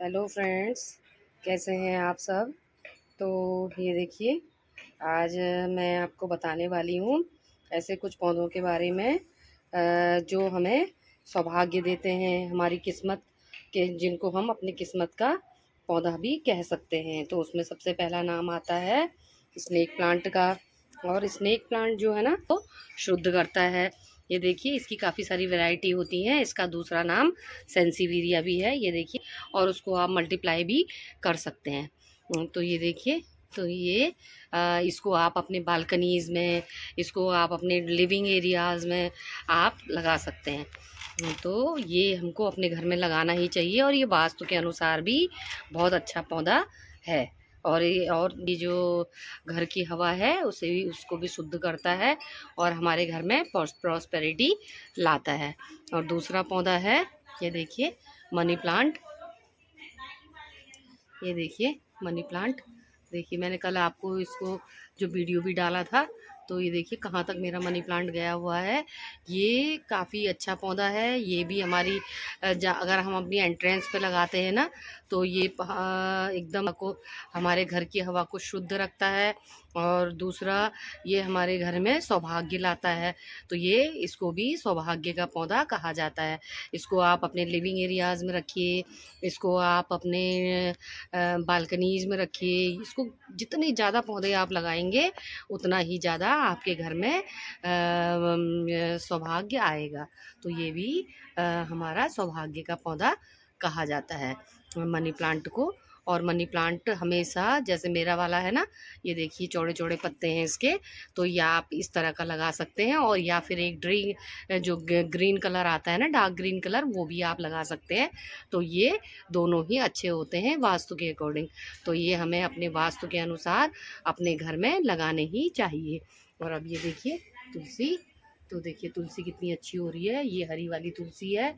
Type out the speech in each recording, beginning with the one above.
Hello friends, कैसे हैं आप सब। तो ये देखिए, आज मैं आपको बताने वाली हूँ ऐसे कुछ पौधों के बारे में जो हमें सौभाग्य देते हैं, हमारी किस्मत के, जिनको हम अपनी किस्मत का पौधा भी कह सकते हैं। तो उसमें सबसे पहला नाम आता है स्नेक प्लांट का। और स्नेक प्लांट जो है ना, तो शुद्ध करता है। ये देखिए, इसकी काफ़ी सारी वैरायटी होती हैं। इसका दूसरा नाम सेंसिविरिया भी है, ये देखिए। और उसको आप मल्टीप्लाई भी कर सकते हैं। तो ये देखिए, तो ये इसको आप अपने बालकनीज़ में, इसको आप अपने लिविंग एरियाज़ में आप लगा सकते हैं। तो ये हमको अपने घर में लगाना ही चाहिए, और ये वास्तु के अनुसार भी बहुत अच्छा पौधा है। और ये जो घर की हवा है उसे भी, उसको भी शुद्ध करता है और हमारे घर में प्रॉस्पेरिटी लाता है। और दूसरा पौधा है, ये देखिए, मनी प्लांट। ये देखिए, मनी प्लांट। देखिए, मैंने कल आपको इसको जो वीडियो भी डाला था, तो ये देखिए कहाँ तक मेरा मनी प्लांट गया हुआ है। ये काफ़ी अच्छा पौधा है। ये भी हमारी अगर हम अपनी एंट्रेंस पे लगाते हैं ना, तो ये एकदम को हमारे घर की हवा को शुद्ध रखता है। और दूसरा, ये हमारे घर में सौभाग्य लाता है। तो ये, इसको भी सौभाग्य का पौधा कहा जाता है। इसको आप अपने लिविंग एरियाज़ में रखिए, इसको आप अपने बालकनीज़ में रखिए। इसको जितने ज़्यादा पौधे आप लगाएंगे, उतना ही ज़्यादा आपके घर में सौभाग्य आएगा। तो ये भी हमारा सौभाग्य का पौधा कहा जाता है, मनी प्लांट को। और मनी प्लांट हमेशा, जैसे मेरा वाला है ना, ये देखिए चौड़े चौड़े पत्ते हैं इसके, तो या आप इस तरह का लगा सकते हैं। और या फिर एक जो ग्रीन कलर आता है ना, डार्क ग्रीन कलर, वो भी आप लगा सकते हैं। तो ये दोनों ही अच्छे होते हैं वास्तु के अकॉर्डिंग। तो ये हमें अपने वास्तु के अनुसार अपने घर में लगाने ही चाहिए। और अब ये देखिए तुलसी। तो देखिए तुलसी कितनी अच्छी हो रही है। ये हरी वाली तुलसी है।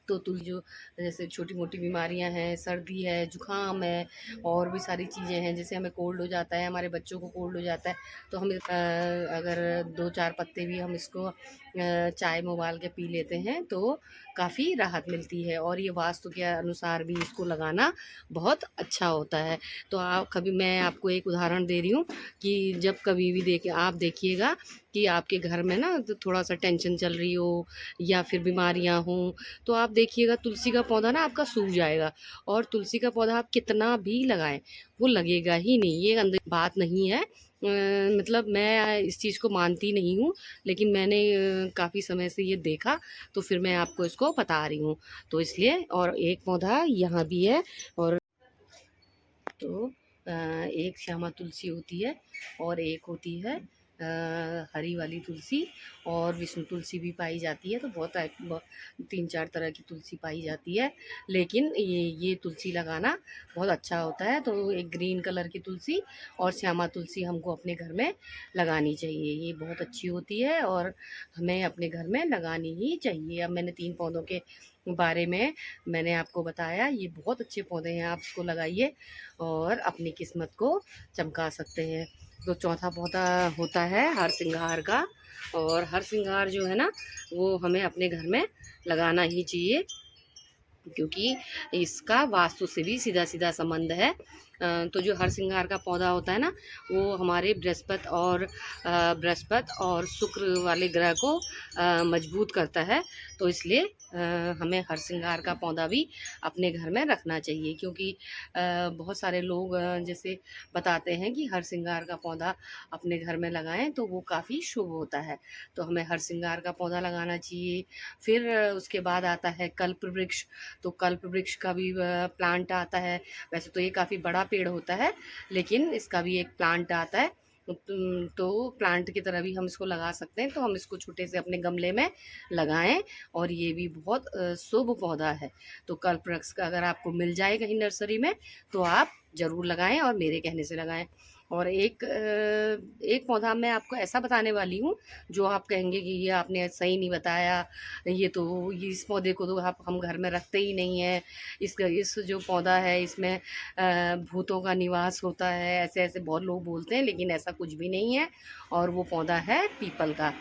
तो तुलसी जो, जैसे छोटी मोटी बीमारियां हैं, सर्दी है, जुकाम है, और भी सारी चीज़ें हैं, जैसे हमें कोल्ड हो जाता है, हमारे बच्चों को कोल्ड हो जाता है, तो हम अगर 2-4 पत्ते भी हम इसको चाय में उबाल के पी लेते हैं, तो काफ़ी राहत मिलती है। और ये वास्तु के अनुसार भी इसको लगाना बहुत अच्छा होता है। तो आप कभी, मैं आपको एक उदाहरण दे रही हूँ कि जब कभी भी आप देखिएगा कि आपके घर में ना तो थोड़ा सा टेंशन चल रही हो, या फिर बीमारियां हों, तो आप देखिएगा तुलसी का पौधा ना आपका सूख जाएगा। और तुलसी का पौधा आप कितना भी लगाएं, वो लगेगा ही नहीं। ये अंदर बात नहीं है। मतलब मैं इस चीज़ को मानती नहीं हूँ, लेकिन मैंने काफ़ी समय से ये देखा, तो फिर मैं आपको इसको बता रही हूँ। तो इसलिए, और एक पौधा यहाँ भी है। और तो एक श्यामा तुलसी होती है, और एक होती है हरी वाली तुलसी, और विष्णु तुलसी भी पाई जाती है। तो बहुत टाइप, 3-4 तरह की तुलसी पाई जाती है। लेकिन ये तुलसी लगाना बहुत अच्छा होता है। तो एक ग्रीन कलर की तुलसी और श्यामा तुलसी हमको अपने घर में लगानी चाहिए। ये बहुत अच्छी होती है और हमें अपने घर में लगानी ही चाहिए। अब मैंने 3 पौधों के बारे में मैंने आपको बताया। ये बहुत अच्छे पौधे हैं, आप इसको लगाइए और अपनी किस्मत को चमका सकते हैं। तो चौथा पौधा होता है हर सिंगार का। और हर सिंगार जो है ना, वो हमें अपने घर में लगाना ही चाहिए, क्योंकि इसका वास्तु से भी सीधा सीधा संबंध है। तो जो हर सिंगार का पौधा होता है ना, वो हमारे बृहस्पति और शुक्र वाले ग्रह को मजबूत करता है। तो इसलिए हमें हर सिंगार का पौधा भी अपने घर में रखना चाहिए, क्योंकि बहुत सारे लोग जैसे बताते हैं कि हर सिंगार का पौधा अपने घर में लगाएं तो वो काफ़ी शुभ होता है। तो हमें हर सिंगार का पौधा लगाना चाहिए। फिर उसके बाद आता है कल्प वृक्ष। तो कल्प वृक्ष का भी प्लांट आता है। वैसे तो ये काफ़ी बड़ा पेड़ होता है, लेकिन इसका भी एक प्लांट आता है। तो प्लांट की तरह भी हम इसको लगा सकते हैं। तो हम इसको छोटे से अपने गमले में लगाएं, और ये भी बहुत शुभ पौधा है। तो कल्प वृक्ष का अगर आपको मिल जाए कहीं नर्सरी में, तो आप ज़रूर लगाएं, और मेरे कहने से लगाएं। और एक पौधा मैं आपको ऐसा बताने वाली हूँ जो आप कहेंगे कि ये आपने सही नहीं बताया, ये तो, इस पौधे को तो आप हम घर में रखते ही नहीं हैं। इस जो पौधा है, इसमें भूतों का निवास होता है, ऐसे ऐसे बहुत लोग बोलते हैं, लेकिन ऐसा कुछ भी नहीं है। और वो पौधा है पीपल का।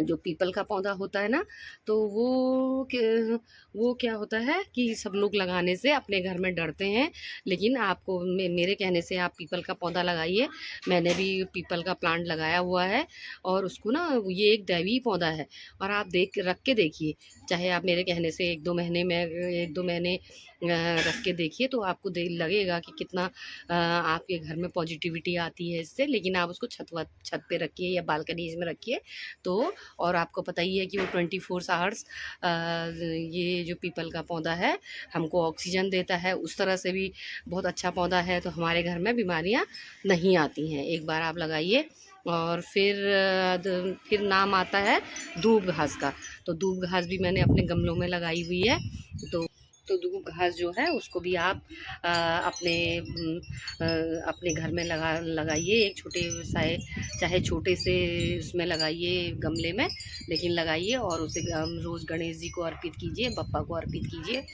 जो पीपल का पौधा होता है ना, तो वो क्या होता है कि सब लोग लगाने से अपने घर में डरते हैं, लेकिन आपको मेरे कहने से आप पीपल का पौधा लगाइए। मैंने भी पीपल का प्लांट लगाया हुआ है, और उसको ना, ये एक दैवीय पौधा है, और आप रख के देखिए। चाहे आप मेरे कहने से 1-2 महीने रख के देखिए, तो आपको लगेगा कि कितना आपके घर में पॉजिटिविटी आती है इससे। लेकिन आप उसको छत पे रखिए या बालकनीज में रखिए तो। और आपको पता ही है कि वो 24 आवर्स ये जो पीपल का पौधा है हमको ऑक्सीजन देता है, उस तरह से भी बहुत अच्छा पौधा है। तो हमारे घर में बीमारियां नहीं आती हैं। एक बार आप लगाइए। और फिर नाम आता है दूब घास का। तो दूब घास भी मैंने अपने गमलों में लगाई हुई है। तो दूब घास जो है उसको भी आप अपने घर में लगाइए। एक छोटे चाहे छोटे से उसमें लगाइए, गमले में, लेकिन लगाइए और उसे रोज़ गणेश जी को अर्पित कीजिए, बप्पा को अर्पित कीजिए।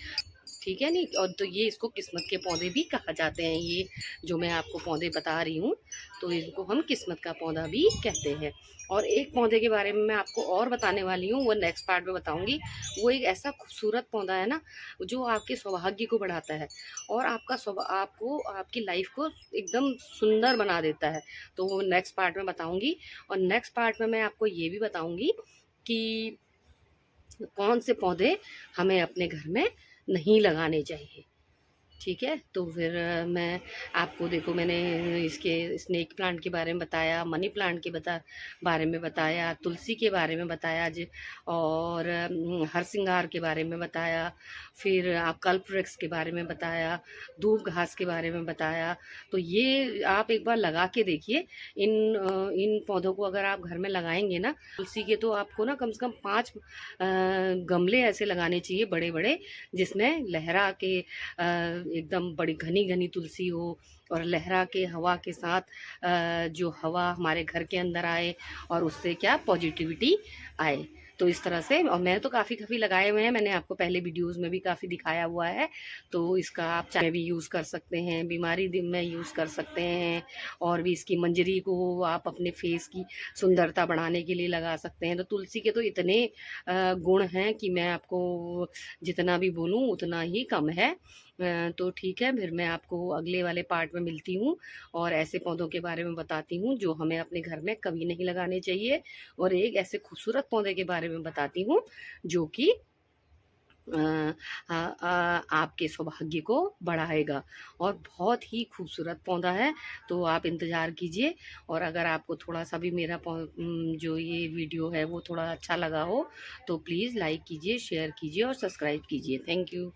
ठीक है नहीं? और तो ये इसको किस्मत के पौधे भी कहा जाते हैं। ये जो मैं आपको पौधे बता रही हूँ, तो इनको हम किस्मत का पौधा भी कहते हैं। और एक पौधे के बारे में मैं आपको और बताने वाली हूँ, वो नेक्स्ट पार्ट में बताऊँगी। वो एक ऐसा खूबसूरत पौधा है ना, जो आपके सौभाग्य को बढ़ाता है और आपको आपकी लाइफ को एकदम सुंदर बना देता है। तो वो नेक्स्ट पार्ट में बताऊँगी। और नेक्स्ट पार्ट में मैं आपको ये भी बताऊँगी कि कौन से पौधे हमें अपने घर में नहीं लगाने चाहिए। ठीक है? तो फिर मैं आपको, देखो, मैंने इसके स्नेक प्लांट के बारे में बताया, मनी प्लांट के बारे में बताया, तुलसी के बारे में बताया और हरसिंगार के बारे में बताया, फिर आप कल्पवृक्ष के बारे में बताया, दूब घास के बारे में बताया। तो ये आप एक बार लगा के देखिए। इन पौधों को अगर आप घर में लगाएंगे ना, तुलसी के तो आपको ना कम से कम 5 गमले ऐसे लगाने चाहिए बड़े बड़े, जिसमें लहरा के एकदम बड़ी घनी घनी तुलसी हो, और लहरा के हवा के साथ जो हवा हमारे घर के अंदर आए और उससे क्या पॉजिटिविटी आए। तो इस तरह से, और मैंने तो काफ़ी लगाए हुए हैं, मैंने आपको पहले वीडियोस में भी काफ़ी दिखाया हुआ है। तो इसका आप चाय भी यूज़ कर सकते हैं, बीमारी दिन में यूज़ कर सकते हैं, और भी इसकी मंजरी को आप अपने फेस की सुंदरता बढ़ाने के लिए लगा सकते हैं। तो तुलसी के तो इतने गुण हैं कि मैं आपको जितना भी बोलूँ उतना ही कम है। तो ठीक है, फिर मैं आपको अगले वाले पार्ट में मिलती हूँ और ऐसे पौधों के बारे में बताती हूँ जो हमें अपने घर में कभी नहीं लगाने चाहिए, और एक ऐसे खूबसूरत पौधे के बारे में बताती हूँ जो कि आपके सौभाग्य को बढ़ाएगा, और बहुत ही खूबसूरत पौधा है। तो आप इंतज़ार कीजिए। और अगर आपको थोड़ा सा भी मेरा जो ये वीडियो है वो थोड़ा अच्छा लगा हो, तो प्लीज़ लाइक कीजिए, शेयर कीजिए और सब्सक्राइब कीजिए। Thank you.